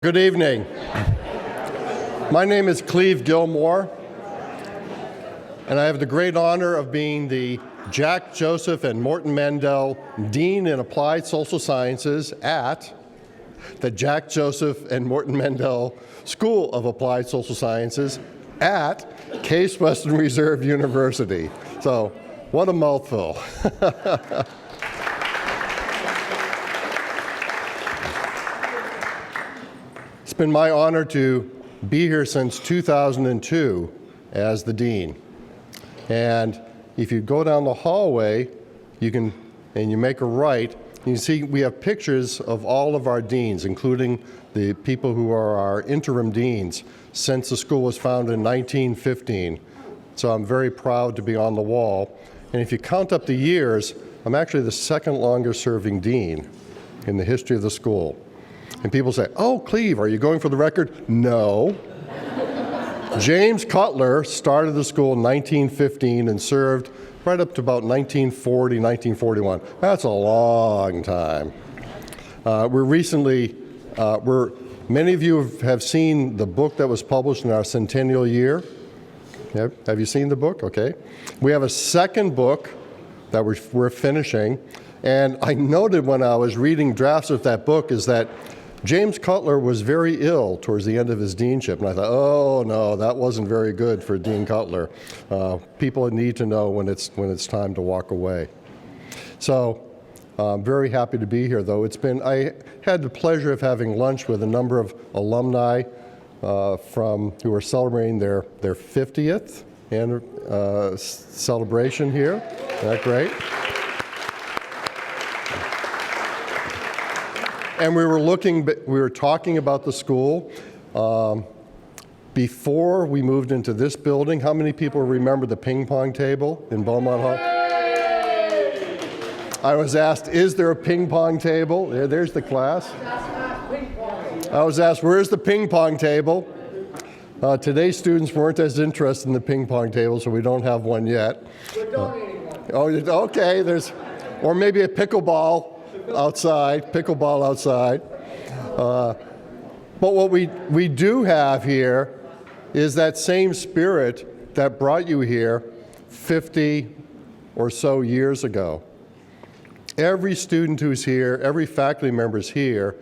Good evening. My name is Cleve Gilmore, and I have the great honor of being the Jack Joseph and Morton Mandel Dean in Applied Social Sciences at the Jack Joseph and Morton Mandel School of Applied Social Sciences at Case Western Reserve University. So, what a mouthful. It's been my honor to be here since 2002 as the dean. And if you go down the hallway, and you make a right, you can see we have pictures of all of our deans, including the people who are our interim deans since the school was founded in 1915. So I'm very proud to be on the wall. And if you count up the years, I'm actually the second longest serving dean in the history of the school. And people say, "Oh, Cleve, are you going for the record?" No. James Cutler started the school in 1915 and served right up to about 1940, 1941. That's a long time. Many of you have seen the book that was published in our centennial year. Have you seen the book? Okay. We have a second book that we're finishing. And I noted when I was reading drafts of that book is that James Cutler was very ill towards the end of his deanship, and I thought, oh no, that wasn't very good for Dean Cutler. People need to know when it's time to walk away. So I'm very happy to be here, though. I had the pleasure of having lunch with a number of alumni who are celebrating their 50th celebration here. Isn't that great? And we were talking about the school. Before we moved into this building, how many people remember the ping pong table in Beaumont Hall? I was asked, is there a ping pong table? There's the class. I was asked, where's the ping pong table? Today's students weren't as interested in the ping pong table, so we don't have one yet. We're donating one. Okay, or maybe a pickleball outside. But what we do have here is that same spirit that brought you here 50 or so years ago. Every student who's here, every faculty member is here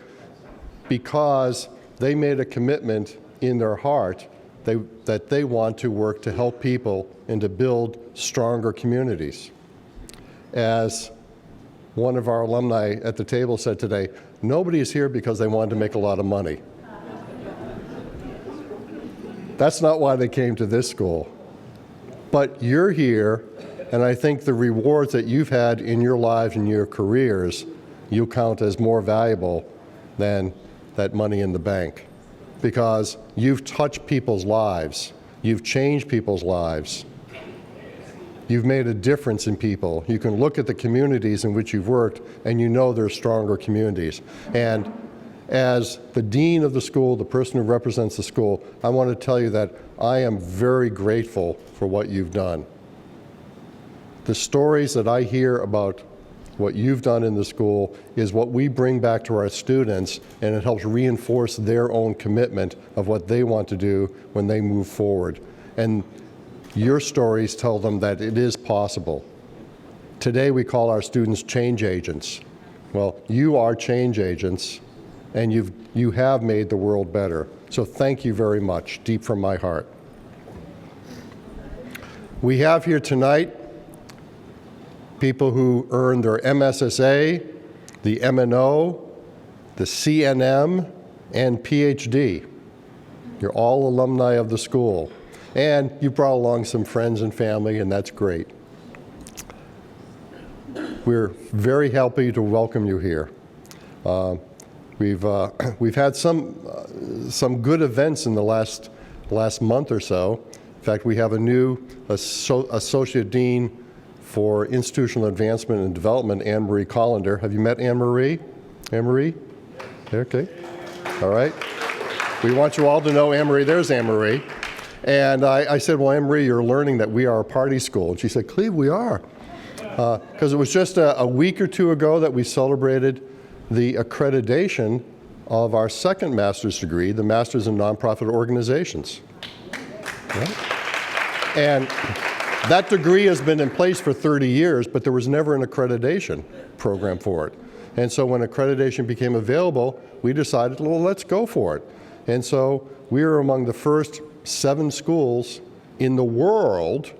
because they made a commitment in their heart that they want to work to help people and to build stronger communities. As one of our alumni at the table said today, nobody is here because they wanted to make a lot of money. That's not why they came to this school. But you're here, and I think the rewards that you've had in your lives and your careers, you count as more valuable than that money in the bank. Because you've touched people's lives. You've changed people's lives. You've made a difference in people. You can look at the communities in which you've worked and you know they're stronger communities. And as the dean of the school, the person who represents the school, I want to tell you that I am very grateful for what you've done. The stories that I hear about what you've done in the school is what we bring back to our students, and it helps reinforce their own commitment of what they want to do when they move forward. And your stories tell them that it is possible. Today we call our students change agents. Well, you are change agents, and you have made the world better. So thank you very much, deep from my heart. We have here tonight people who earned their MSSA, the MNO, the CNM, and PhD. You're all alumni of the school. And you brought along some friends and family, and that's great. We're very happy to welcome you here. We've had some good events in the last month or so. In fact, we have a new associate dean for institutional advancement and development, Anne-Marie Collender. Have you met Anne-Marie? Anne-Marie? Okay. All right. We want you all to know Anne-Marie. There's Anne-Marie. And I said, well, Anne-Marie, you're learning that we are a party school. And she said, Cleve, we are. Because it was just a week or two ago that we celebrated the accreditation of our second master's degree, the Master's in Nonprofit Organizations. Yeah. And that degree has been in place for 30 years, but there was never an accreditation program for it. And so when accreditation became available, we decided, well, let's go for it. And so we are among the first 7 schools in the world,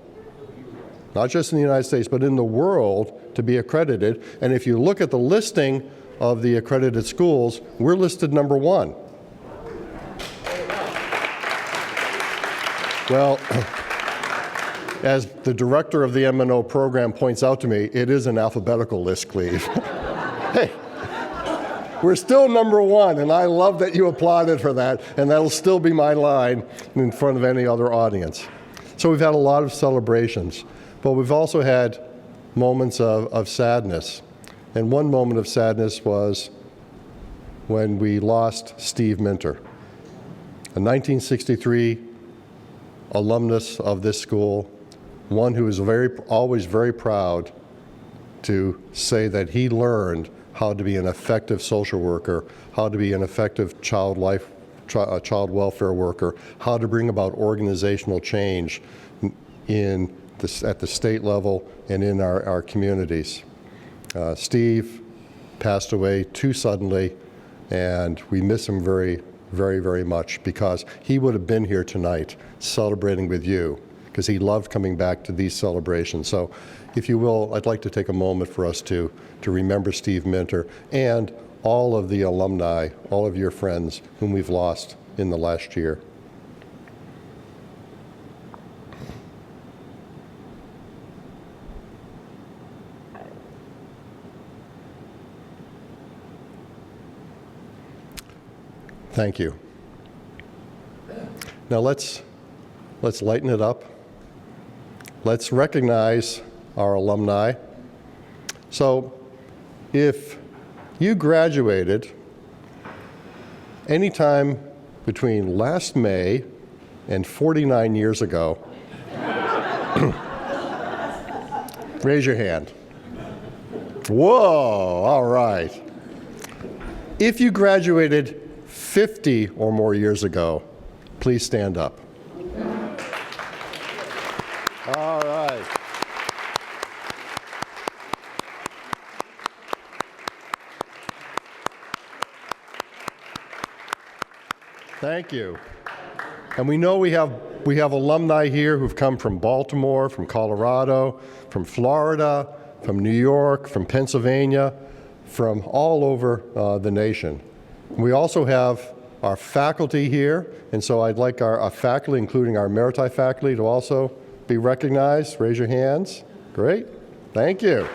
not just in the United States, but in the world, to be accredited. And if you look at the listing of the accredited schools, we're listed number 1. Well, as the director of the M&O program points out to me, it is an alphabetical list, Cleve. Hey, we're still number 1, and I love that you applauded for that, and that'll still be my line in front of any other audience. So we've had a lot of celebrations, but we've also had moments of sadness. And one moment of sadness was when we lost Steve Minter, a 1963 alumnus of this school, one who was always very proud to say that he learned how to be an effective social worker, how to be an effective child welfare worker, how to bring about organizational change at the state level and in our communities. Steve passed away too suddenly, and we miss him very, very, very much, because he would have been here tonight celebrating with you, because he loved coming back to these celebrations. So if you will, I'd like to take a moment for us to remember Steve Minter and all of the alumni, all of your friends whom we've lost in the last year. Thank you. Now let's lighten it up. Let's recognize our alumni. So if you graduated anytime between last May and 49 years ago, raise your hand. Whoa, all right. If you graduated 50 or more years ago, please stand up. All right. Thank you. And we know we have alumni here who've come from Baltimore, from Colorado, from Florida, from New York, from Pennsylvania, from all over the nation. We also have our faculty here, and so I'd like our faculty, including our Emeriti faculty, to also be recognized. Raise your hands. Great. Thank you.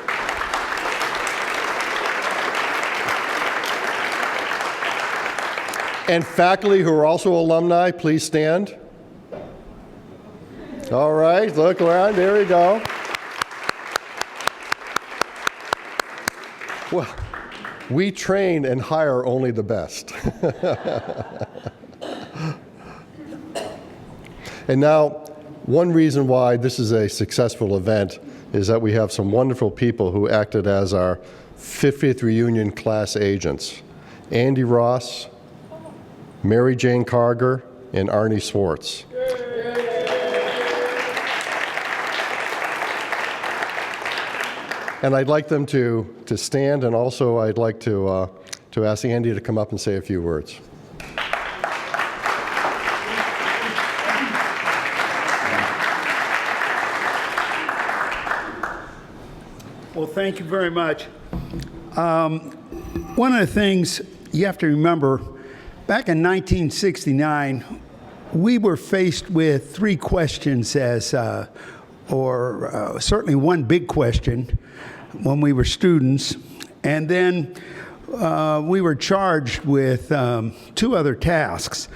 And faculty who are also alumni, please stand. All right, look around. There we go. Well, we train and hire only the best. And now, one reason why this is a successful event is that we have some wonderful people who acted as our 50th reunion class agents. Andy Ross, Mary Jane Carger, and Arnie Swartz. And I'd like them to stand, and also I'd like to ask Andy to come up and say a few words. Well, thank you very much. One of the things you have to remember, back in 1969, we were faced with 3 questions certainly one big question when we were students, and then we were charged with 2 other tasks.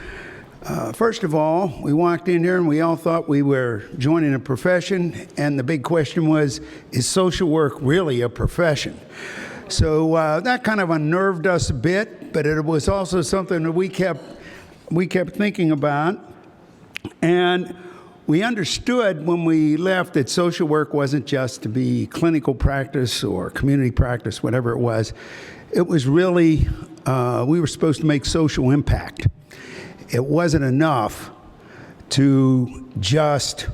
First of all, we walked in here and we all thought we were joining a profession, and the big question was, is social work really a profession? So that kind of unnerved us a bit, but it was also something that we kept thinking about. And we understood when we left that social work wasn't just to be clinical practice or community practice, whatever it was. It was really, we were supposed to make social impact. It wasn't enough to just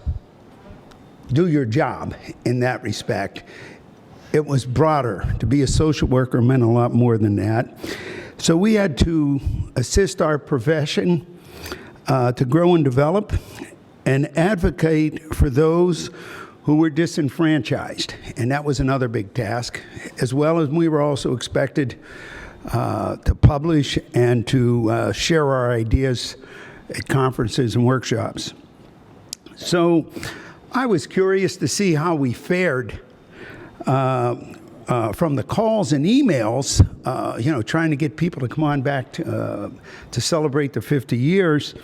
do your job in that respect. It was broader. To be a social worker meant a lot more than that. So we had to assist our profession to grow and develop and advocate for those who were disenfranchised. And that was another big task, as well as we were also expected to publish and to share our ideas at conferences and workshops. So I was curious to see how we fared from the calls and emails, trying to get people to come on back to celebrate the 50 years.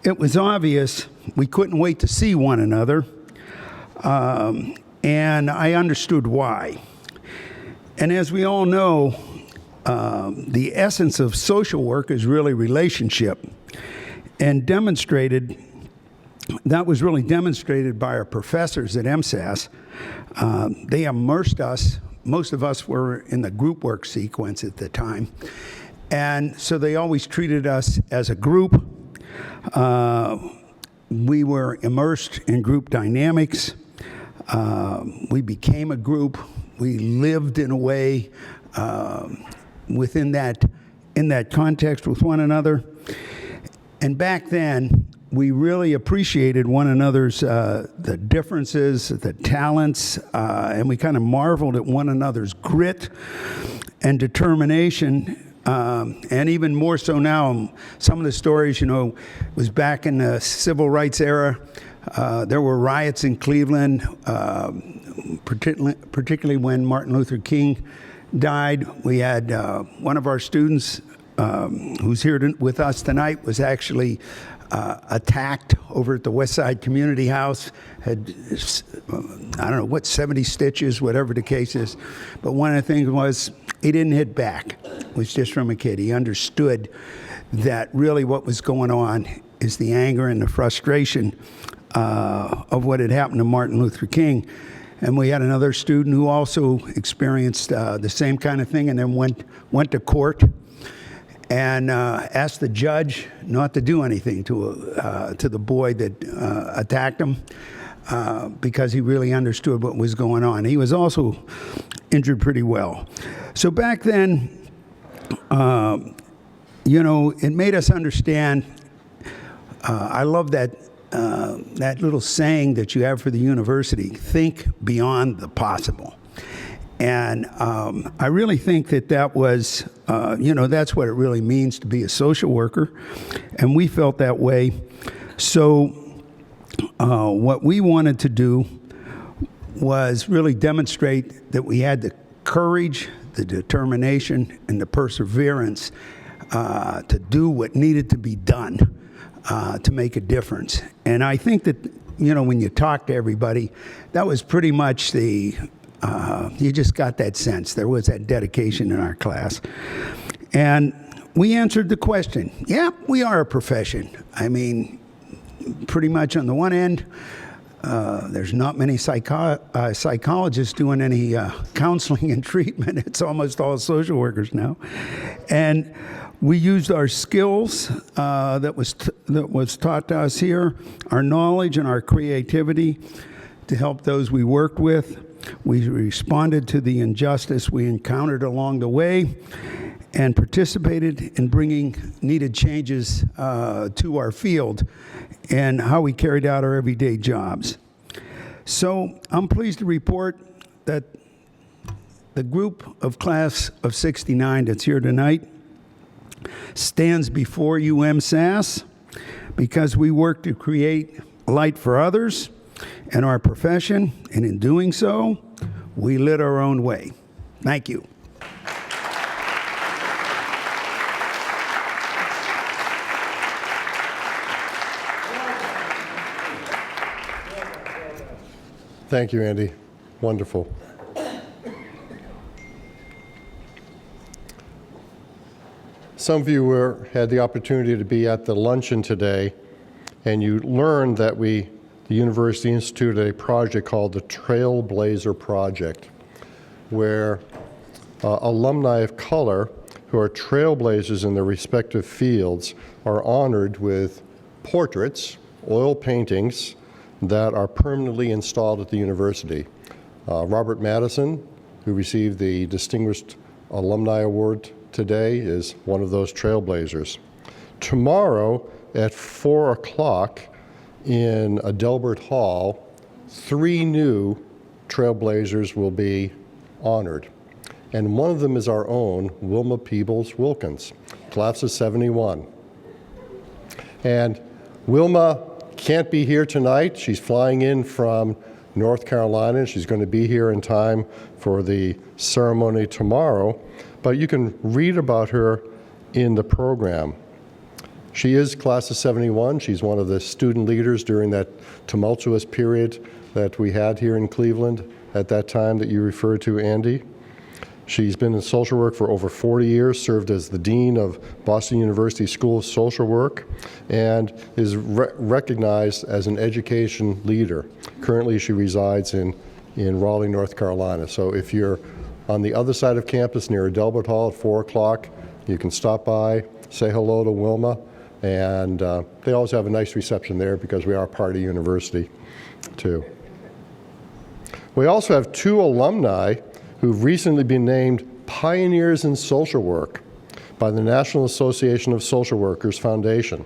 It was obvious we couldn't wait to see one another, and I understood why. And as we all know, the essence of social work is really relationship, and that was really demonstrated by our professors at MSAS. They immersed us. Most of us were in the group work sequence at the time. And so they always treated us as a group. We were immersed in group dynamics. We became a group. We lived in a way in that context with one another. And back then, we really appreciated one another's the differences, the talents, and we kind of marveled at one another's grit and determination. And even more so now, some of the stories, was back in the civil rights era. There were riots in Cleveland, particularly when Martin Luther King died. We had one of our students who's here with us tonight was actually attacked over at the West Side Community House, had, 70 stitches, whatever the case is. But one of the things was he didn't hit back. It was just from a kid. He understood that really what was going on is the anger and the frustration of what had happened to Martin Luther King. And we had another student who also experienced the same kind of thing and then went to court and asked the judge not to do anything to the boy that attacked him because he really understood what was going on. He was also injured pretty well. So back then, it made us understand. I love that little saying that you have for the university: think beyond the possible. And I really think that was, that's what it really means to be a social worker. And we felt that way. So what we wanted to do was really demonstrate that we had the courage, the determination, and the perseverance to do what needed to be done to make a difference. And I think that, when you talk to everybody, that was pretty much you just got that sense. There was that dedication in our class. And we answered the question. Yeah, we are a profession. I mean, pretty much on the one end, there's not many psychologists doing any counseling and treatment. It's almost all social workers now. And we used our skills that was taught to us here, our knowledge and our creativity to help those we worked with. We responded to the injustice we encountered along the way and participated in bringing needed changes to our field and how we carried out our everyday jobs. So I'm pleased to report that the group of class of 69 that's here tonight stands before you, MSAS, because we work to create light for others and our profession, and in doing so, we lit our own way. Thank you. Thank you, Andy. Wonderful. Some of you had the opportunity to be at the luncheon today, and you learned that we the university instituted a project called the Trailblazer Project, where alumni of color who are trailblazers in their respective fields are honored with portraits, oil paintings, that are permanently installed at the university. Robert Madison, who received the Distinguished Alumni Award today, is one of those trailblazers. Tomorrow at 4 o'clock in Adelbert Hall, 3 new trailblazers will be honored. And one of them is our own Wilma Peebles Wilkins, class of 71. And Wilma can't be here tonight. She's flying in from North Carolina. She's going to be here in time for the ceremony tomorrow. But you can read about her in the program. She is class of 71. She's one of the student leaders during that tumultuous period that we had here in Cleveland at that time that you referred to, Andy. She's been in social work for over 40 years, served as the Dean of Boston University School of Social Work, and is recognized as an education leader. Currently, she resides in Raleigh, North Carolina. So if you're on the other side of campus near Adelbert Hall at 4 o'clock, you can stop by, say hello to Wilma, and they always have a nice reception there because we are part of university, too. We also have 2 alumni who've recently been named Pioneers in Social Work by the National Association of Social Workers Foundation.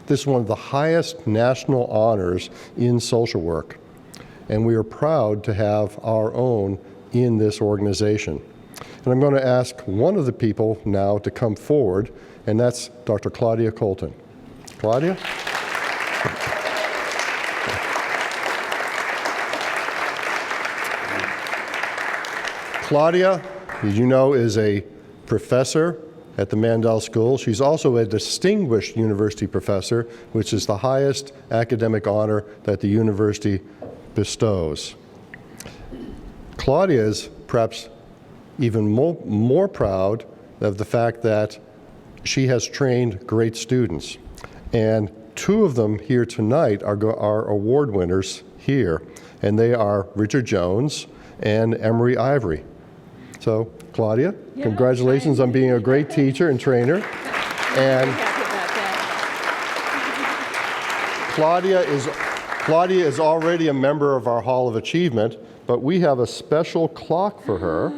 This is one of the highest national honors in social work, and we are proud to have our own in this organization. And I'm going to ask one of the people now to come forward, and that's Dr. Claudia Colton. Claudia? Claudia, as you know, is a professor at the Mandel School. She's also a distinguished university professor, which is the highest academic honor that the university bestows. Claudia is perhaps even more proud of the fact that she has trained great students. And 2 of them here tonight are award winners here, and they are Richard Jones and Emery Ivory. So, Claudia, congratulations on being a great teacher and trainer. And Claudia is already a member of our Hall of Achievement, but we have a special clock for her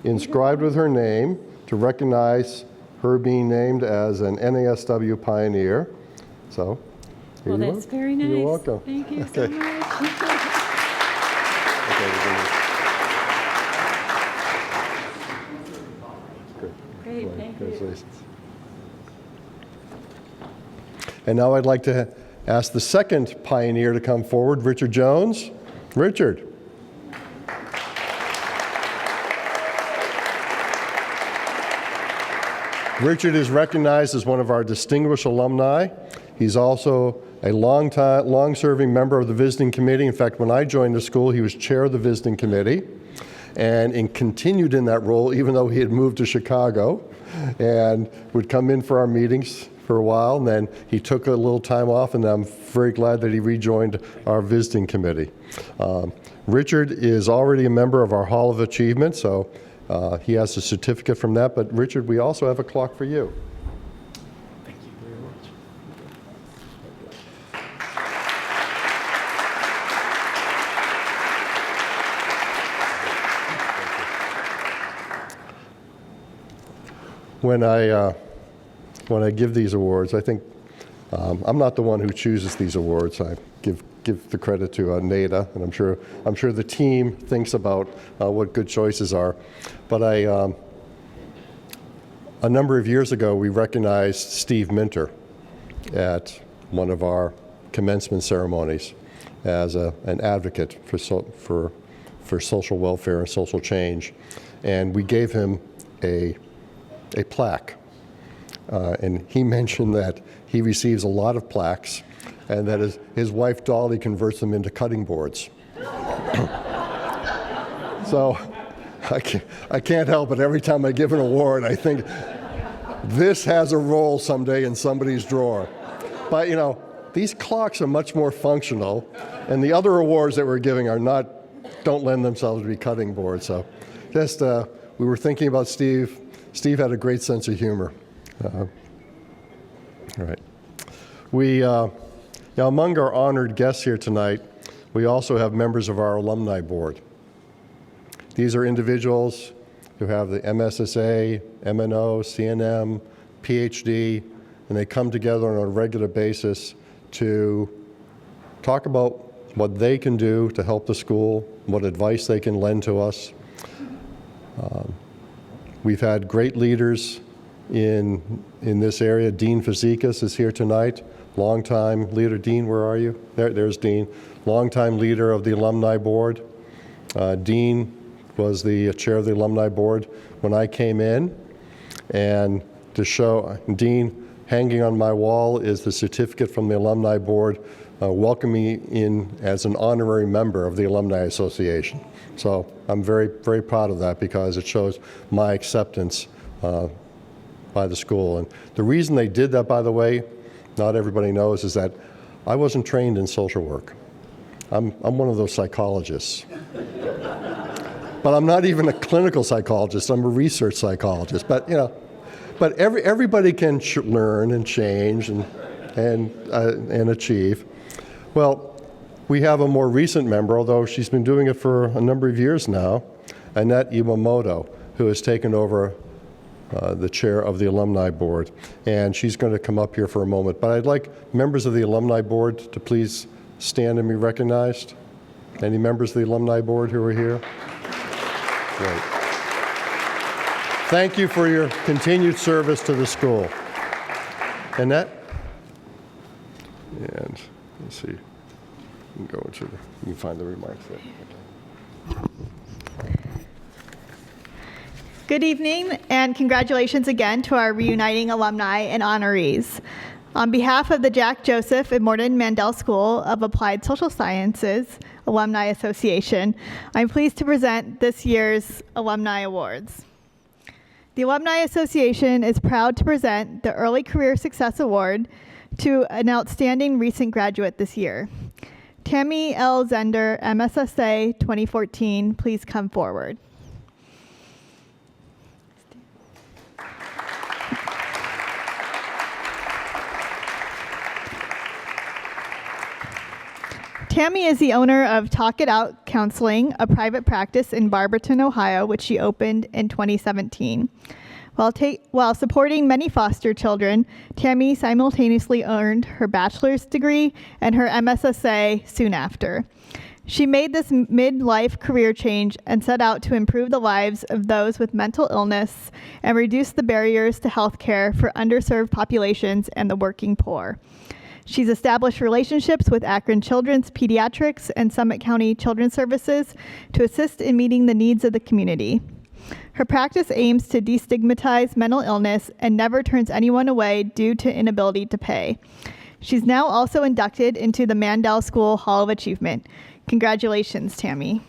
inscribed with her name to recognize her being named as an NASW pioneer. So, well, that's very nice. You're welcome. Thank you so much. Great, thank you. Congratulations. And now I'd like to ask the second pioneer to come forward, Richard Jones. Richard. Richard is recognized as one of our distinguished alumni. He's also a long-serving member of the visiting committee. In fact, when I joined the school, he was chair of the visiting committee and continued in that role even though he had moved to Chicago and would come in for our meetings for a while, and then he took a little time off, and I'm very glad that he rejoined our visiting committee. Richard is already a member of our Hall of Achievement, so he has a certificate from that, but Richard, we also have a clock for you. Thank you very much. When I give these awards, I think I'm not the one who chooses these awards. I give the credit to NADA, and I'm sure the team thinks about what good choices are. But a number of years ago, we recognized Steve Minter at one of our commencement ceremonies as an advocate for social welfare and social change, and we gave him a plaque. And he mentioned that he receives a lot of plaques and that his wife Dolly converts them into cutting boards. So I can't help it. Every time I give an award, I think this has a role someday in somebody's drawer. But, you know, these clocks are much more functional, and the other awards that we're giving don't lend themselves to be cutting boards. So just, we were thinking about Steve. Steve had a great sense of humor. All right. Now, among our honored guests here tonight, we also have members of our alumni board. These are individuals who have the MSSA, MNO, CNM, PhD, and they come together on a regular basis to talk about what they can do to help the school, what advice they can lend to us. We've had great leaders in this area. Dean Fazekas is here tonight, longtime leader. Dean, where are you? There's Dean, longtime leader of the alumni board. Dean was the chair of the alumni board when I came in, and to show Dean, hanging on my wall is the certificate from the alumni board welcoming me in as an honorary member of the Alumni Association. So I'm very, very proud of that because it shows my acceptance by the school. And the reason they did that, by the way, not everybody knows, is that I wasn't trained in social work. I'm one of those psychologists. But I'm not even a clinical psychologist. I'm a research psychologist. But everybody can learn and change and achieve. Well, we have a more recent member, although she's been doing it for a number of years now, Annette Iwamoto, who has taken over the chair of the alumni board, and she's going to come up here for a moment. But I'd like members of the alumni board to please stand and be recognized. Any members of the alumni board who are here? Great. Thank you for your continued service to the school. Annette? And let's see. You can find the remarks there. Good evening, and congratulations again to our reuniting alumni and honorees. On behalf of the Jack Joseph and Morton Mandel School of Applied Social Sciences Alumni Association, I'm pleased to present this year's Alumni Awards. The Alumni Association is proud to present the Early Career Success Award to an outstanding recent graduate this year. Tammy L. Zender, MSSA 2014, please come forward. Tammy is the owner of Talk It Out Counseling, a private practice in Barberton, Ohio, which she opened in 2017. While supporting many foster children, Tammy simultaneously earned her bachelor's degree and her MSSA soon after. She made this midlife career change and set out to improve the lives of those with mental illness and reduce the barriers to health care for underserved populations and the working poor. She's established relationships with Akron Children's Pediatrics and Summit County Children's Services to assist in meeting the needs of the community. Her practice aims to destigmatize mental illness and never turns anyone away due to inability to pay. She's now also inducted into the Mandel School Hall of Achievement. Congratulations, Tammy.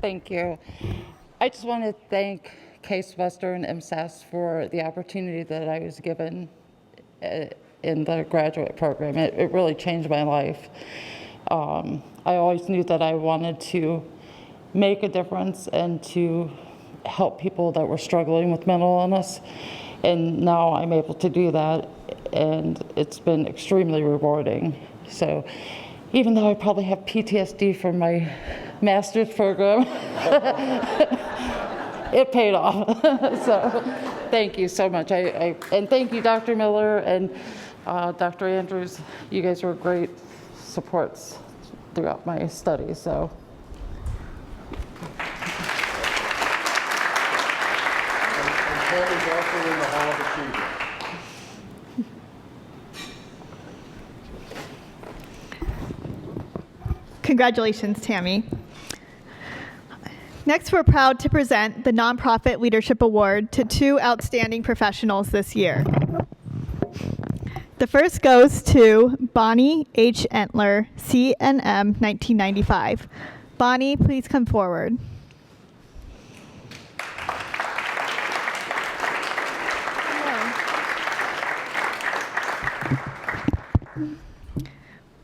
Thank you. I just want to thank Case Western and MSAS for the opportunity that I was given in the graduate program. It really changed my life. I always knew that I wanted to make a difference and to help people that were struggling with mental illness. And now I'm able to do that, and it's been extremely rewarding. So even though I probably have PTSD from my master's program, it paid off. So thank you so much. And thank you, Dr. Miller and Dr. Andrews. You guys were great supports throughout my studies. So. And Tammy's also in the Hall of Achievement. Congratulations, Tammy. Next, we're proud to present the Nonprofit Leadership Award to two outstanding professionals this year. The first goes to Bonnie H. Entler, CNM 1995. Bonnie, please come forward.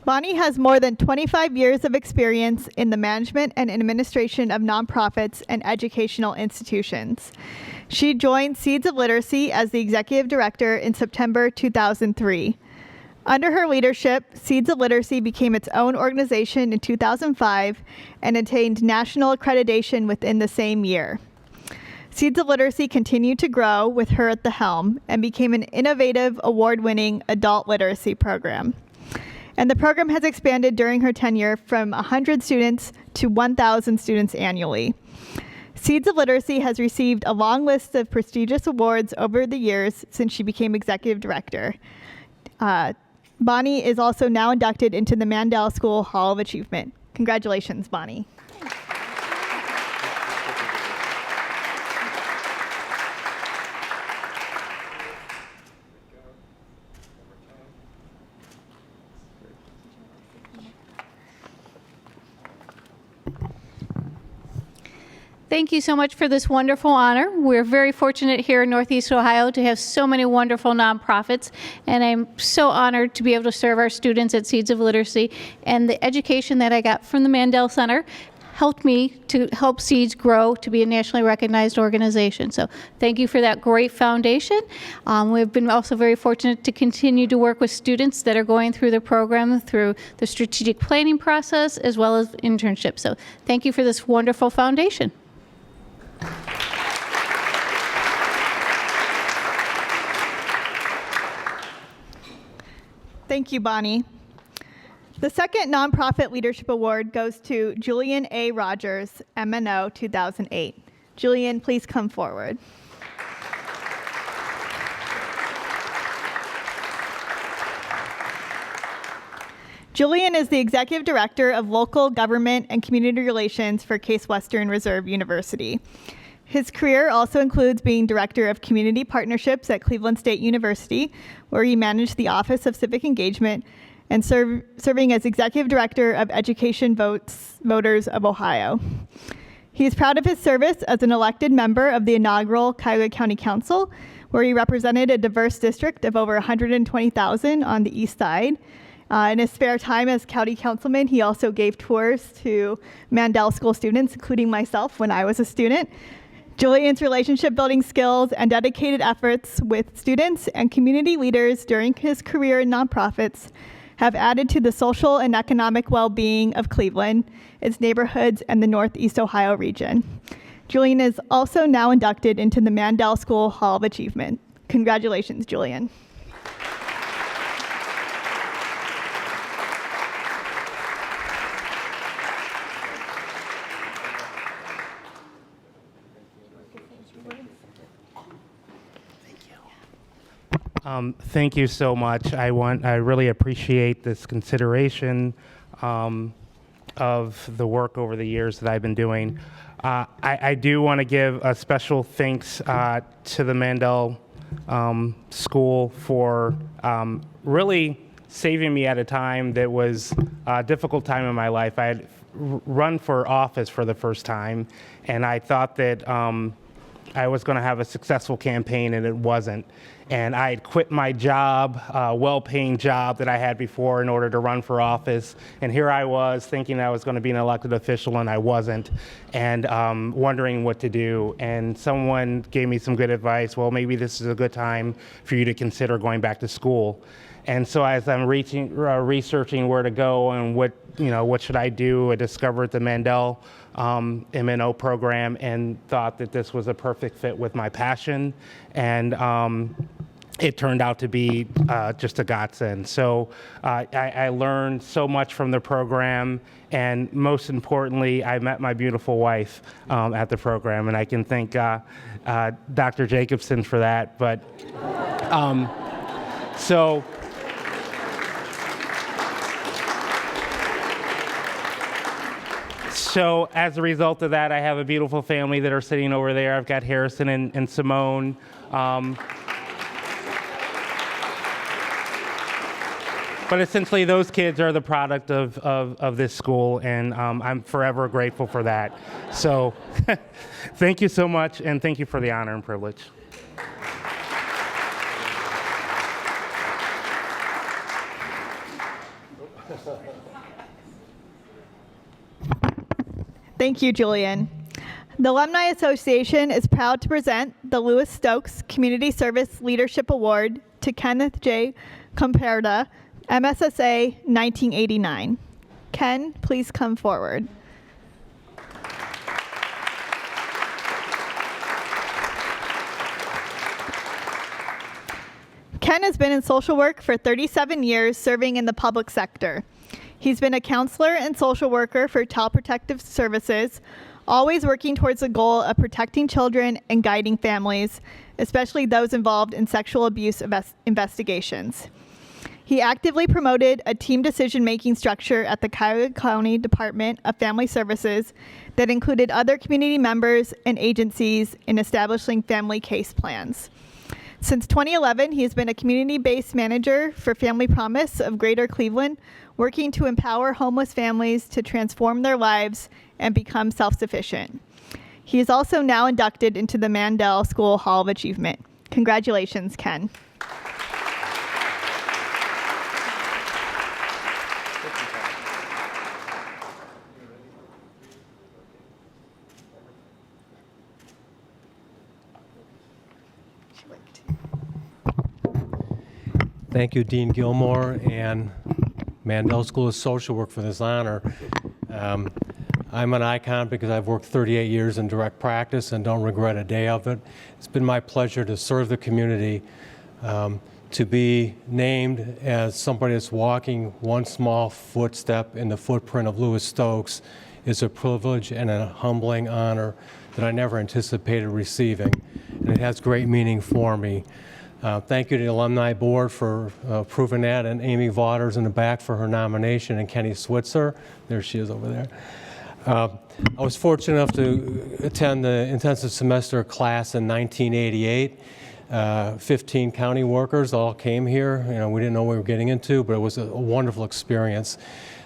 Bonnie has more than 25 years of experience in the management and administration of nonprofits and educational institutions. She joined Seeds of Literacy as the executive director in September 2003. Under her leadership, Seeds of Literacy became its own organization in 2005 and attained national accreditation within the same year. Seeds of Literacy continued to grow with her at the helm and became an innovative, award-winning adult literacy program. And the program has expanded during her tenure from 100 students to 1,000 students annually. Seeds of Literacy has received a long list of prestigious awards over the years since she became executive director. Bonnie is also now inducted into the Mandel School Hall of Achievement. Congratulations, Bonnie. Thank you so much for this wonderful honor. We're very fortunate here in Northeast Ohio to have so many wonderful nonprofits, and I'm so honored to be able to serve our students at Seeds of Literacy. And the education that I got from the Mandel Center helped me to help Seeds grow to be a nationally recognized organization. So thank you for that great foundation. We've been also very fortunate to continue to work with students that are going through the program through the strategic planning process as well as internships. So thank you for this wonderful foundation. Thank you, Bonnie. The second Nonprofit Leadership Award goes to Julian A. Rogers, MNO 2008. Julian, please come forward. Julian is the Executive Director of Local Government and Community Relations for Case Western Reserve University. His career also includes being Director of Community Partnerships at Cleveland State University, where he managed the Office of Civic Engagement, and serving as Executive Director of Education Voters of Ohio. He is proud of his service as an elected member of the inaugural Cuyahoga County Council, where he represented a diverse district of over 120,000 on the east side. In his spare time as county councilman, he also gave tours to Mandel School students, including myself when I was a student. Julian's relationship building skills and dedicated efforts with students and community leaders during his career in nonprofits have added to the social and economic well-being of Cleveland, its neighborhoods, and the Northeast Ohio region. Julian is also now inducted into the Mandel School Hall of Achievement. Congratulations, Julian. Thank you so much. I really appreciate this consideration of the work over the years that I've been doing. I do want to give a special thanks to the Mandel School for really saving me at a time that was a difficult time in my life. I had run for office for the first time, and I thought that I was going to have a successful campaign, and it wasn't. And I had quit my job, well-paying job that I had before in order to run for office. And here I was thinking I was going to be an elected official, and I wasn't, and wondering what to do. And someone gave me some good advice. Well, maybe this is a good time for you to consider going back to school. And so as I'm researching where to go and what should I do, I discovered the Mandel MNO program and thought that this was a perfect fit with my passion. And it turned out to be just a godsend. So I learned so much from the program, and most importantly, I met my beautiful wife at the program, and I can thank Dr. Jacobson for that. But So as a result of that, I have a beautiful family that are sitting over there. I've got Harrison and Simone. But essentially, those kids are the product of this school, and I'm forever grateful for that. So thank you so much, and thank you for the honor and privilege. Thank you, Julian. The Alumni Association is proud to present the Lewis Stokes Community Service Leadership Award to Kenneth J. Comperda, MSSA 1989. Ken, please come forward. Ken has been in social work for 37 years, serving in the public sector. He's been a counselor and social worker for Child Protective Services, always working towards the goal of protecting children and guiding families, especially those involved in sexual abuse investigations. He actively promoted a team decision-making structure at the Cuyahoga County Department of Family Services that included other community members and agencies in establishing family case plans. Since 2011, he has been a community-based manager for Family Promise of Greater Cleveland, working to empower homeless families to transform their lives and become self-sufficient. He is also now inducted into the Mandel School Hall of Achievement. Congratulations, Ken. Thank you, Dean Gilmore and Mandel School of Social Work for this honor. I'm an icon because I've worked 38 years in direct practice and don't regret a day of it. It's been my pleasure to serve the community. To be named as somebody that's walking one small footstep in the footprint of Lewis Stokes is a privilege and a humbling honor that I never anticipated receiving, and it has great meaning for me. Thank you to the Alumni Board for approving that, and Amy Vaughters in the back for her nomination, and Kenny Switzer. There she is over there. I was fortunate enough to attend the intensive semester class in 1988. 15 county workers all came here. You know, we didn't know what we were getting into, but it was a wonderful experience.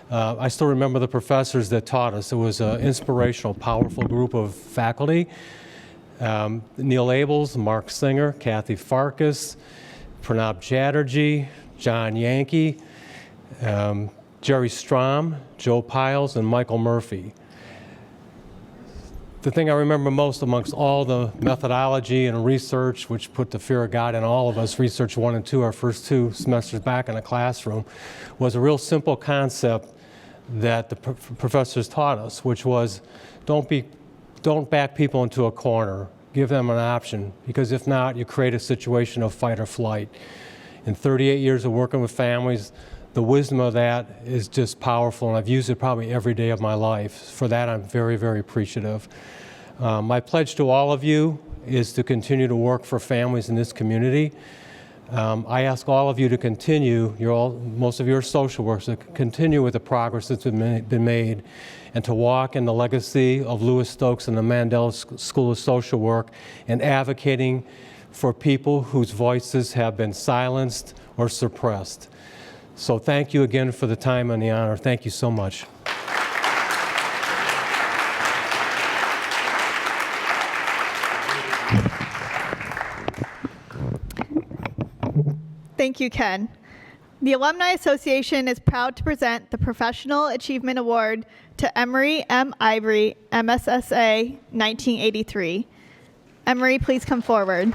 I still remember the professors that taught us. It was an inspirational, powerful group of faculty. Neil Abels, Mark Singer, Kathy Farkas, Pranab Chatterjee, John Yankee, Jerry Strom, Joe Piles, and Michael Murphy. The thing I remember most amongst all the methodology and research, which put the fear of God in all of us, Research 1 and 2, our first 2 semesters back in the classroom, was a real simple concept that the professors taught us, which was don't back people into a corner. Give them an option, because if not, you create a situation of fight or flight. In 38 years of working with families, the wisdom of that is just powerful, and I've used it probably every day of my life. For that, I'm very, very appreciative. My pledge to all of you is to continue to work for families in this community. I ask all of you to continue, most of your social workers, to continue with the progress that's been made, and to walk in the legacy of Lewis Stokes and the Mandel School of Social Work in advocating for people whose voices have been silenced or suppressed. So thank you again for the time and the honor. Thank you so much. Thank you, Ken. The Alumni Association is proud to present the Professional Achievement Award to Emery M. Ivory, MSSA 1983. Emery, please come forward.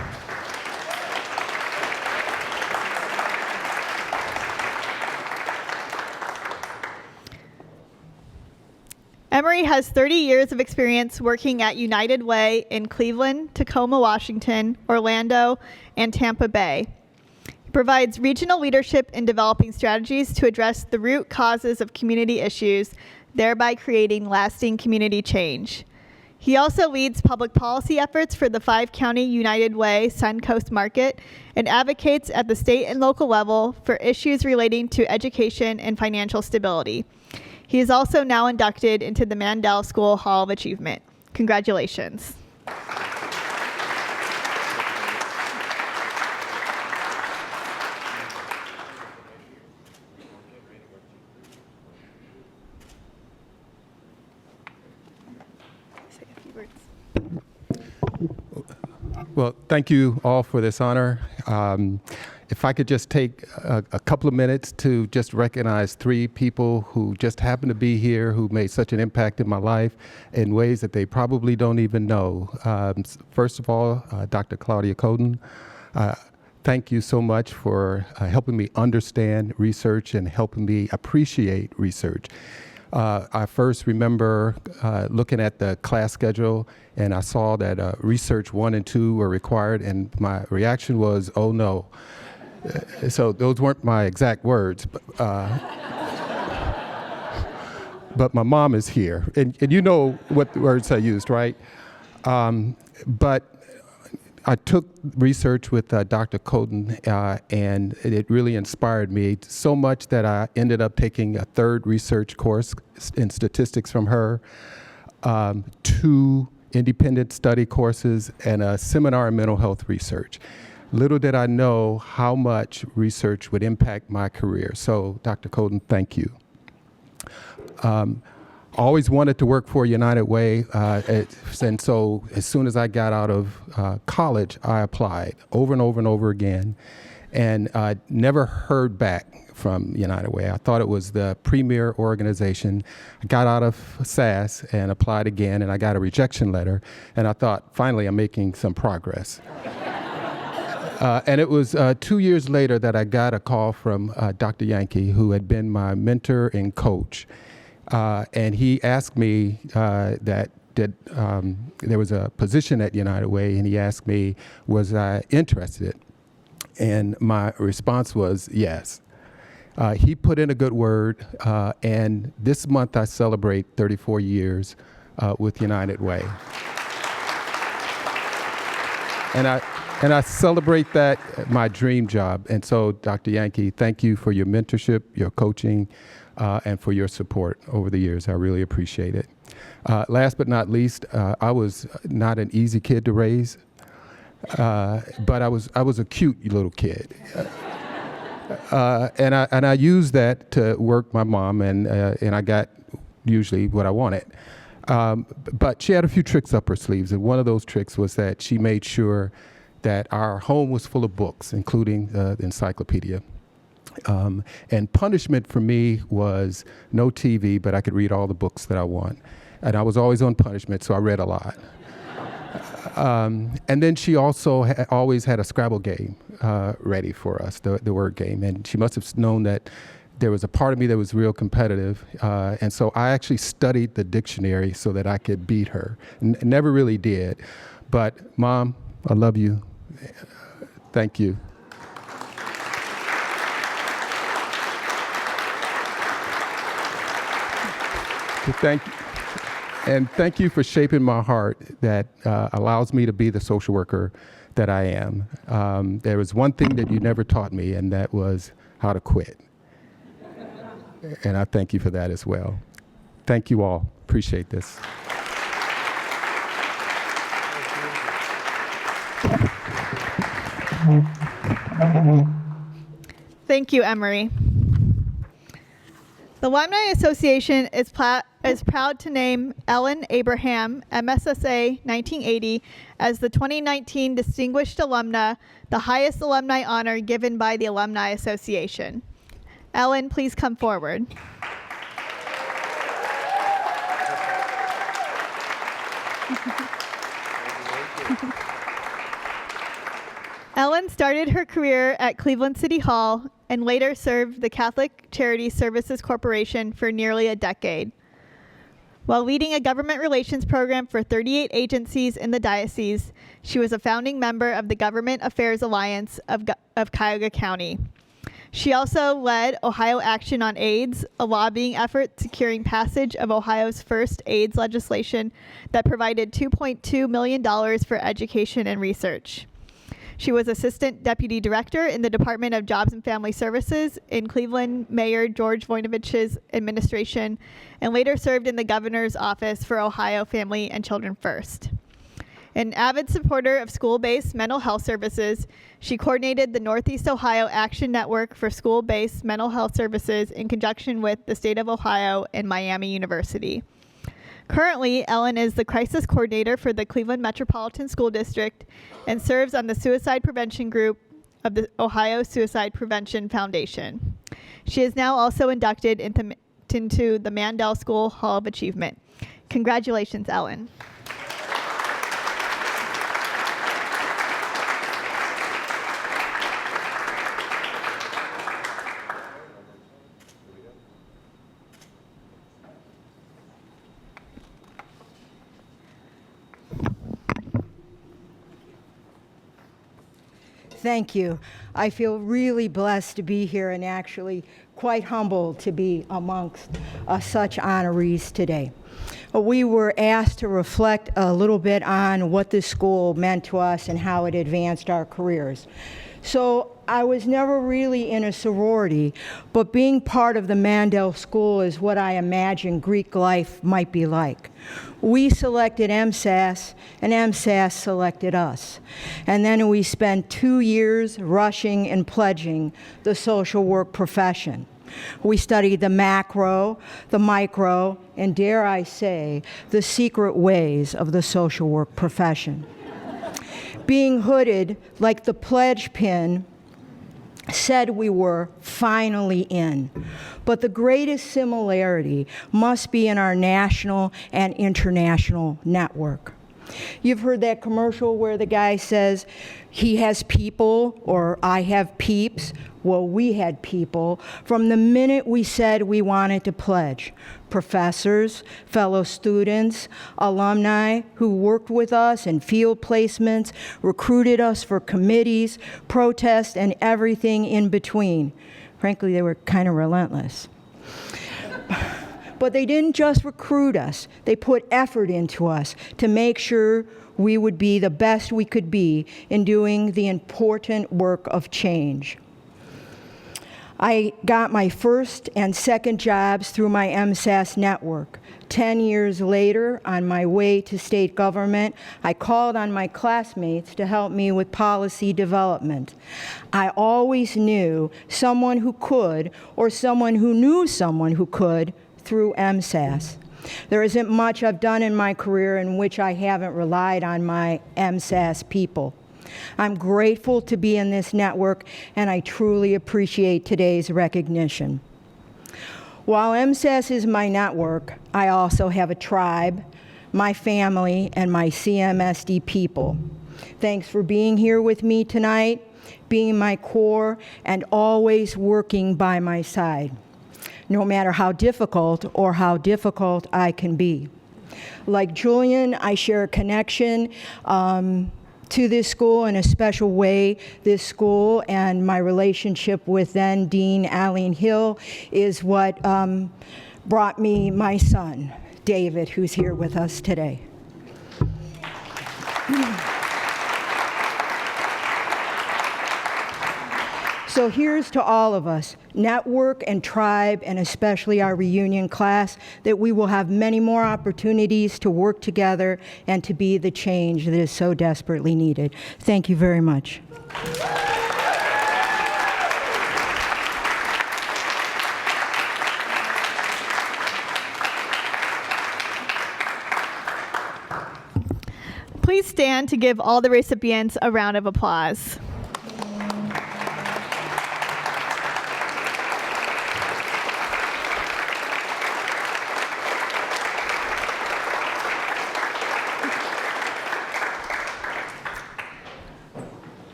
Emery has 30 years of experience working at United Way in Cleveland, Tacoma, Washington, Orlando, and Tampa Bay. He provides regional leadership in developing strategies to address the root causes of community issues, thereby creating lasting community change. He also leads public policy efforts for the 5-county United Way Suncoast Market and advocates at the state and local level for issues relating to education and financial stability. He is also now inducted into the Mandel School Hall of Achievement. Congratulations. Well, thank you all for this honor. If I could just take a couple of minutes to just recognize 3 people who just happen to be here, who made such an impact in my life in ways that they probably don't even know. First of all, Dr. Claudia Coden. Thank you so much for helping me understand research and helping me appreciate research. I first remember looking at the class schedule, and I saw that research 1 and 2 were required, and my reaction was, oh no. So those weren't my exact words, but my mom is here, and you know what words I used, right? But I took research with Dr. Coden, and it really inspired me so much that I ended up taking a 3rd research course in statistics from her, 2 independent study courses, and a seminar in mental health research. Little did I know how much research would impact my career. So, Dr. Coden, thank you. Always wanted to work for United Way, and so as soon as I got out of college, I applied over and over and over again, and never heard back from United Way. I thought it was the premier organization. I got out of SAS and applied again, and I got a rejection letter, and I thought, finally, I'm making some progress. And it was 2 years later that I got a call from Dr. Yankee, who had been my mentor and coach. And he asked me that there was a position at United Way, and he asked me, was I interested? And my response was yes. He put in a good word, and this month I celebrate 34 years with United Way. And I celebrate that, my dream job. And so, Dr. Yankee, thank you for your mentorship, your coaching, and for your support over the years. I really appreciate it. Last but not least, I was not an easy kid to raise, but I was a cute little kid. And I used that to work my mom, and I got usually what I wanted. But she had a few tricks up her sleeves, and one of those tricks was that she made sure that our home was full of books, including the encyclopedia. And punishment for me was no TV, but I could read all the books that I want. And I was always on punishment, so I read a lot. And then she also always had a Scrabble game ready for us, the word game. And she must have known that there was a part of me that was real competitive. And so I actually studied the dictionary so that I could beat her. Never really did. But Mom, I love you. Thank you. Thank you for shaping my heart that allows me to be the social worker that I am. There was one thing that you never taught me, and that was how to quit. And I thank you for that as well. Thank you all. Appreciate this. Thank you, Emery. The Alumni Association is proud to name Ellen Abraham, MSSA 1980, as the 2019 Distinguished Alumna, the highest alumni honor given by the Alumni Association. Ellen, please come forward. Ellen started her career at Cleveland City Hall and later served the Catholic Charity Services Corporation for nearly a decade. While leading a government relations program for 38 agencies in the diocese, she was a founding member of the Government Affairs Alliance of Cuyahoga County. She also led Ohio Action on AIDS, a lobbying effort securing passage of Ohio's first AIDS legislation that provided $2.2 million for education and research. She was Assistant Deputy Director in the Department of Jobs and Family Services in Cleveland Mayor George Voinovich's administration, and later served in the Governor's Office for Ohio Family and Children First. An avid supporter of school-based mental health services, she coordinated the Northeast Ohio Action Network for school-based mental health services in conjunction with the state of Ohio and Miami University. Currently, Ellen is the crisis coordinator for the Cleveland Metropolitan School District and serves on the suicide prevention group of the Ohio Suicide Prevention Foundation. She is now also inducted into the Mandel School Hall of Achievement. Congratulations, Ellen. Thank you. I feel really blessed to be here and actually quite humbled to be amongst such honorees today. We were asked to reflect a little bit on what this school meant to us and how it advanced our careers. So I was never really in a sorority, but being part of the Mandel School is what I imagine Greek life might be like. We selected MSAS, and MSAS selected us. And then we spent 2 years rushing and pledging the social work profession. We studied the macro, the micro, and dare I say, the secret ways of the social work profession. Being hooded like the pledge pin said we were finally in. But the greatest similarity must be in our national and international network. You've heard that commercial where the guy says, he has people, or I have peeps. Well, we had people from the minute we said we wanted to pledge. Professors, fellow students, alumni who worked with us in field placements, recruited us for committees, protests, and everything in between. Frankly, they were kind of relentless. But they didn't just recruit us, they put effort into us to make sure we would be the best we could be in doing the important work of change. I got my first and second jobs through my MSAS network. 10 years later, on my way to state government, I called on my classmates to help me with policy development. I always knew someone who could, or someone who knew someone who could, through MSAS. There isn't much I've done in my career in which I haven't relied on my MSAS people. I'm grateful to be in this network, and I truly appreciate today's recognition. While MSAS is my network, I also have a tribe, my family, and my CMSD people. Thanks for being here with me tonight, being my core, and always working by my side, no matter how difficult I can be. Like Julian, I share a connection to this school in a special way. This school and my relationship with then Dean Aline Hill is what brought me my son, David, who's here with us today. So here's to all of us, network and tribe, and especially our reunion class, that we will have many more opportunities to work together and to be the change that is so desperately needed. Thank you very much. Please stand to give all the recipients a round of applause.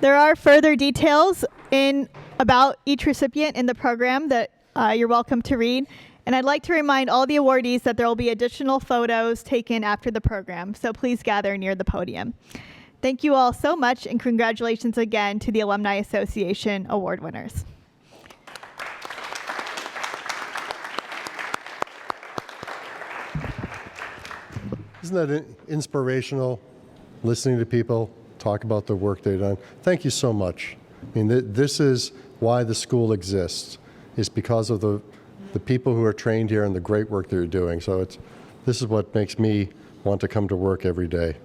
There are further details about each recipient in the program that you're welcome to read. And I'd like to remind all the awardees that there will be additional photos taken after the program, so please gather near the podium. Thank you all so much, and congratulations again to the Alumni Association award winners. Isn't that inspirational, listening to people talk about the work they've done? Thank you so much. I mean, this is why the school exists. It's because of the people who are trained here and the great work they're doing. So this is what makes me want to come to work every day.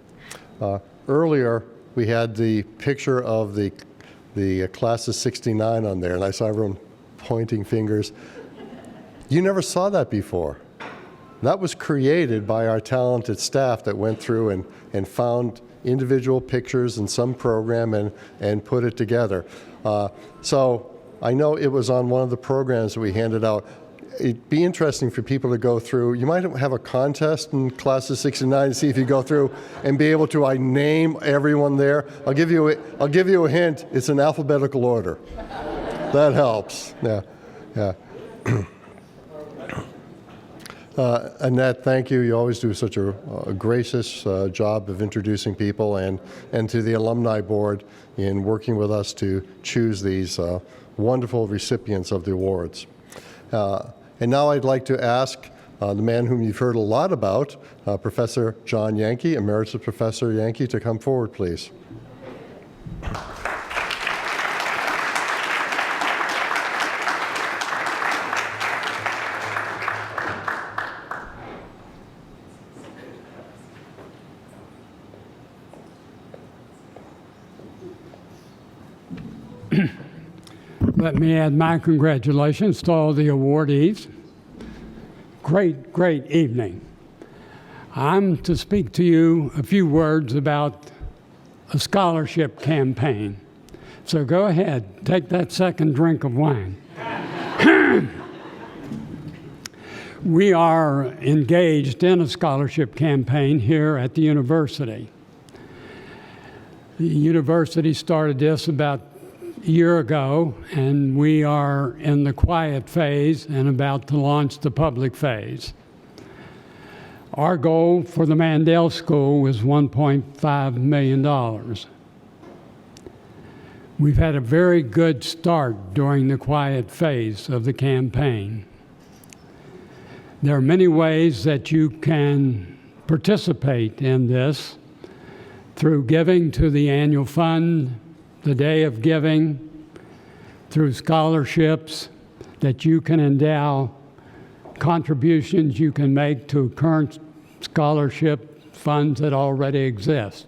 Earlier, we had the picture of the class of '69 on there, and I saw everyone pointing fingers. You never saw that before. That was created by our talented staff that went through and found individual pictures in some program and put it together. So I know it was on one of the programs that we handed out. It'd be interesting for people to go through. You might have a contest in classes 6 and 9 to see if you go through and be able to name everyone there. I'll give you a hint. It's in alphabetical order. That helps. Yeah, yeah. Annette, thank you. You always do such a gracious job of introducing people, and to the Alumni Board in working with us to choose these wonderful recipients of the awards. And now I'd like to ask the man whom you've heard a lot about, Professor John Yankee, Emeritus Professor Yankee, to come forward, please. Let me add my congratulations to all the awardees. Great, great evening. I'm to speak to you a few words about a scholarship campaign. So go ahead, take that second drink of wine. We are engaged in a scholarship campaign here at the university. The university started this about a year ago, and we are in the quiet phase and about to launch the public phase. Our goal for the Mandel School was $1.5 million. We've had a very good start during the quiet phase of the campaign. There are many ways that you can participate in this through giving to the annual fund, the day of giving, through scholarships that you can endow, contributions you can make to current scholarship funds that already exist.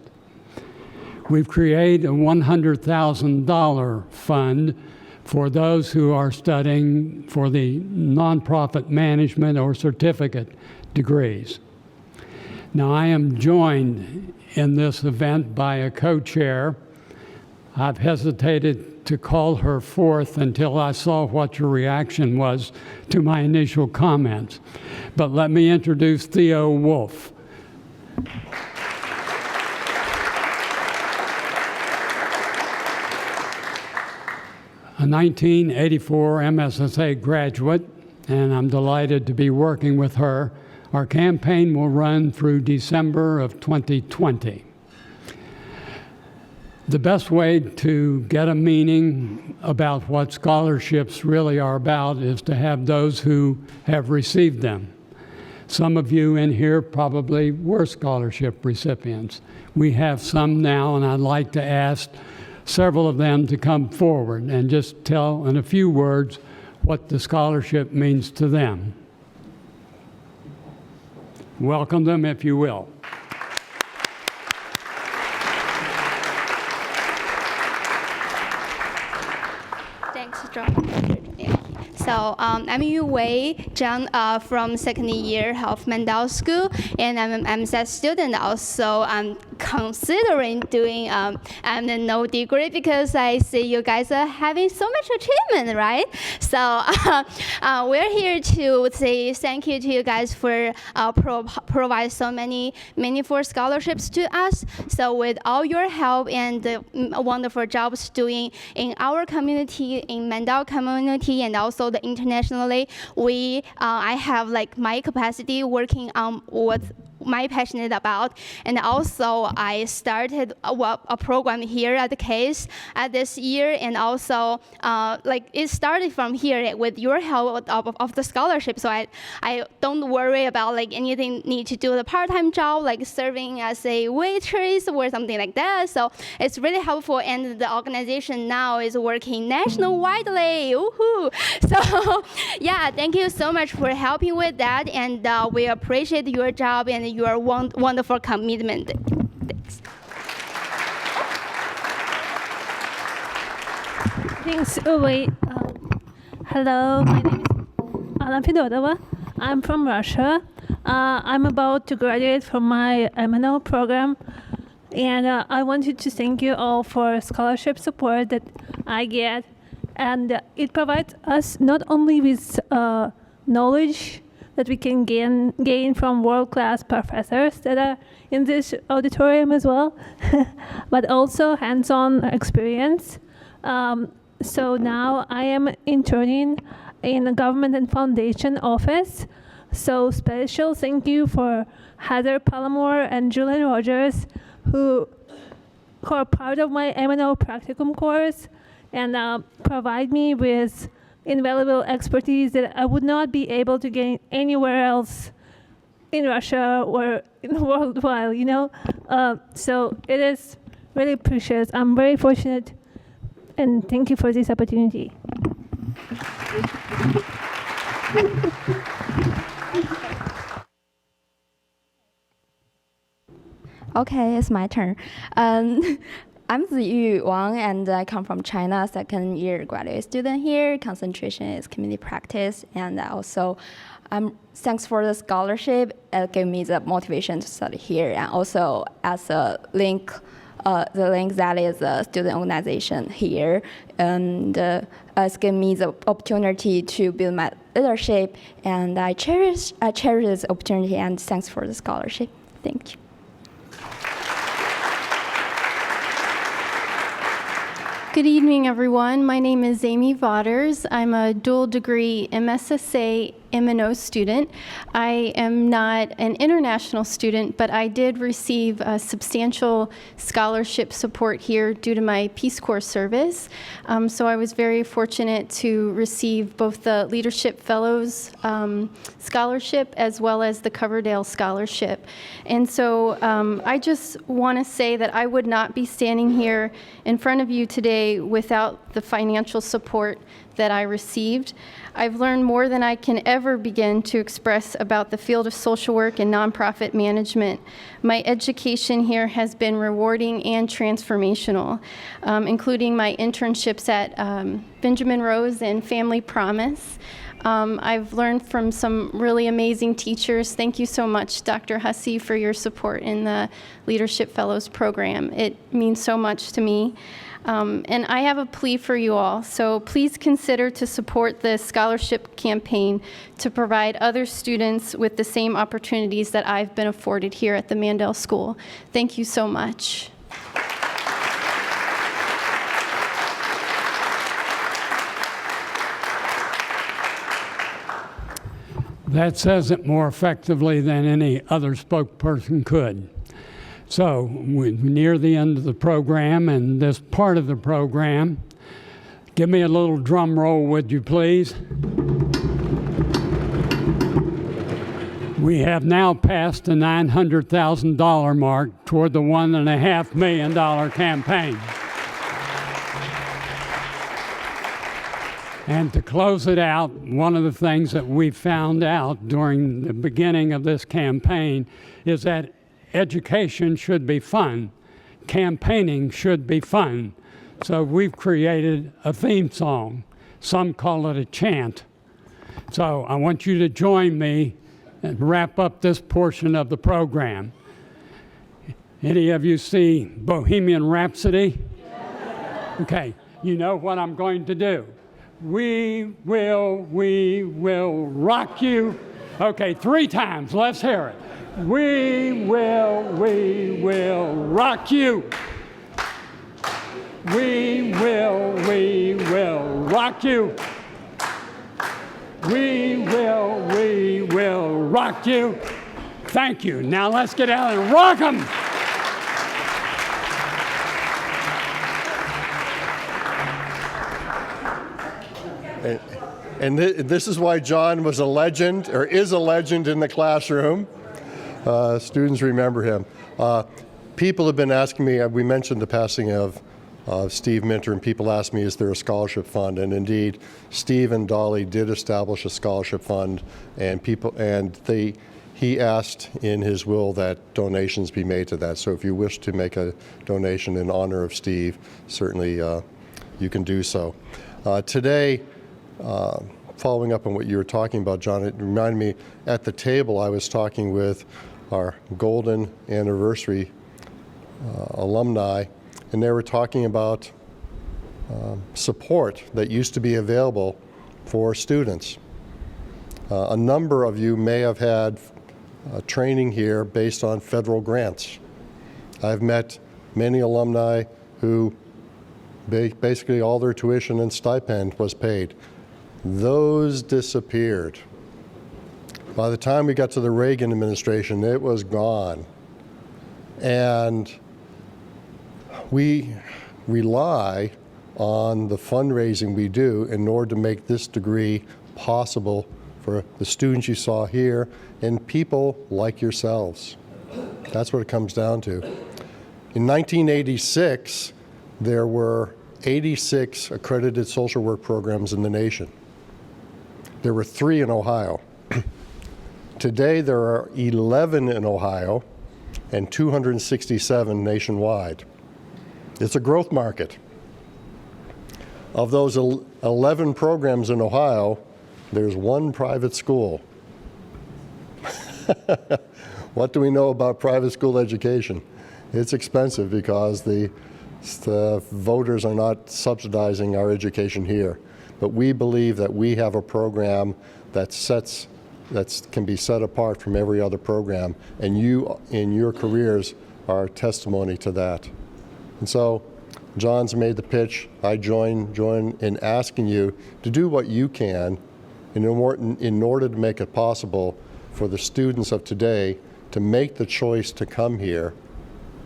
We've created a $100,000 fund for those who are studying for the nonprofit management or certificate degrees. Now, I am joined in this event by a co-chair. I've hesitated to call her forth until I saw what your reaction was to my initial comments. But let me introduce Theo Wolf. A 1984 MSSA graduate, and I'm delighted to be working with her. Our campaign will run through December of 2020. The best way to get a meaning about what scholarships really are about is to have those who have received them. Some of you in here probably were scholarship recipients. We have some now, and I'd like to ask several of them to come forward and just tell in a few words what the scholarship means to them. Welcome them, if you will. Thanks, John. So I'm Yu Wei Zhang from second year of Mandel School, and I'm an MSS student also. I'm considering doing no degree because I see you guys are having so much achievement, right? So we're here to say thank you to you guys for provide so many meaningful scholarships to us. So with all your help and the wonderful jobs doing in our community, in Mandel community, and also the internationally, I have like my capacity working on what my passionate about, and also I started a program here at the case this year, and also like it started from here with your help of the scholarship. So I don't worry about like anything need to do the part-time job like serving as a waitress or something like that. So it's really helpful, and the organization now is working nationwidely. Woohoo! So yeah, thank you so much for helping with that, and we appreciate your job and your wonderful commitment. Thanks. Thanks, Uwe. Hello, my name is Anna Fedorova. I'm from Russia. I'm about to graduate from my M&O program, and I wanted to thank you all for scholarship support that I get, and it provides us not only with knowledge that we can gain from world-class professors that are in this auditorium as well, but also hands-on experience. So now I am interning in a government and foundation office. So special thank you for Heather Pallamore and Julian Rogers, who are part of my M&O practicum course and provide me with invaluable expertise that I would not be able to gain anywhere else in Russia or in worldwide, you know? So it is really precious. I'm very fortunate, and thank you for this opportunity. Okay, it's my turn. I'm Ziyu Wang, and I come from China, second year graduate student here. Concentration is community practice, and also thanks for the scholarship. It gave me the motivation to study here, and also as a link, the link that is a student organization here, and it's given me the opportunity to build my leadership, and I cherish this opportunity, and thanks for the scholarship. Thank you. Good evening, everyone. My name is Amy Vaughters. I'm a dual degree MSSA M&O student. I am not an international student, but I did receive substantial scholarship support here due to my Peace Corps service. So I was very fortunate to receive both the Leadership Fellows Scholarship as well as the Coverdale Scholarship. And so I just want to say that I would not be standing here in front of you today without the financial support that I received. I've learned more than I can ever begin to express about the field of social work and nonprofit management. My education here has been rewarding and transformational, including my internships at Benjamin Rose and Family Promise. I've learned from some really amazing teachers. Thank you so much, Dr. Hussey, for your support in the Leadership Fellows program. It means so much to me. And I have a plea for you all. So please consider to support the scholarship campaign to provide other students with the same opportunities that I've been afforded here at the Mandel School. Thank you so much. That says it more effectively than any other spokesperson could. So we're near the end of the program, and this part of the program, give me a little drum roll, would you please? We have now passed the $900,000 mark toward the $1.5 million campaign. And to close it out, one of the things that we found out during the beginning of this campaign is that education should be fun. Campaigning should be fun. So we've created a theme song. Some call it a chant. So I want you to join me and wrap up this portion of the program. Any of you see Bohemian Rhapsody? Okay, you know what I'm going to do. We will rock you. Okay, 3 times, let's hear it. We will rock you. We will rock you. We will rock you. Thank you. Now let's get out and rock them. And this is why John was a legend, or is a legend in the classroom. Students remember him. People have been asking me, we mentioned the passing of Steve Minter, and people ask me, is there a scholarship fund? And indeed, Steve and Dolly did establish a scholarship fund, and he asked in his will that donations be made to that. So if you wish to make a donation in honor of Steve, certainly you can do so. Today, following up on what you were talking about, John, it reminded me at the table I was talking with our golden anniversary alumni, and they were talking about support that used to be available for students. A number of you may have had training here based on federal grants. I've met many alumni who basically all their tuition and stipend was paid. Those disappeared. By the time we got to the Reagan administration, it was gone. And we rely on the fundraising we do in order to make this degree possible for the students you saw here and people like yourselves. That's what it comes down to. In 1986, there were 86 accredited social work programs in the nation. There were 3 in Ohio. Today, there are 11 in Ohio and 267 nationwide. It's a growth market. Of those 11 programs in Ohio, there's 1 private school. What do we know about private school education? It's expensive because the voters are not subsidizing our education here. But we believe that we have a program that can be set apart from every other program, and you in your careers are testimony to that. And so John's made the pitch. I join in asking you to do what you can in order to make it possible for the students of today to make the choice to come here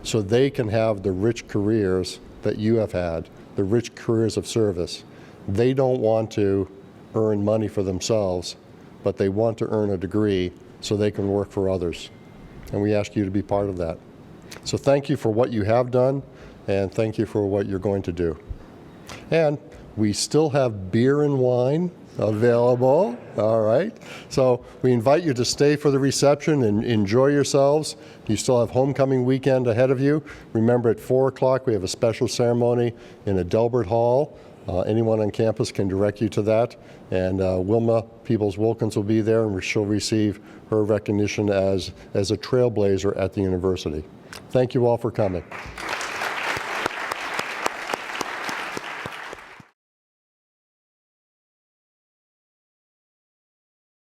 so they can have the rich careers that you have had, the rich careers of service. They don't want to earn money for themselves, but they want to earn a degree so they can work for others. And we ask you to be part of that. So thank you for what you have done, and thank you for what you're going to do. And we still have beer and wine available, all right? So we invite you to stay for the reception and enjoy yourselves. You still have homecoming weekend ahead of you. Remember, at 4 o'clock, we have a special ceremony in a Delbert Hall. Anyone on campus can direct you to that. And Wilma Peoples-Wilkins will be there, and she'll receive her recognition as a trailblazer at the university. Thank you all for coming.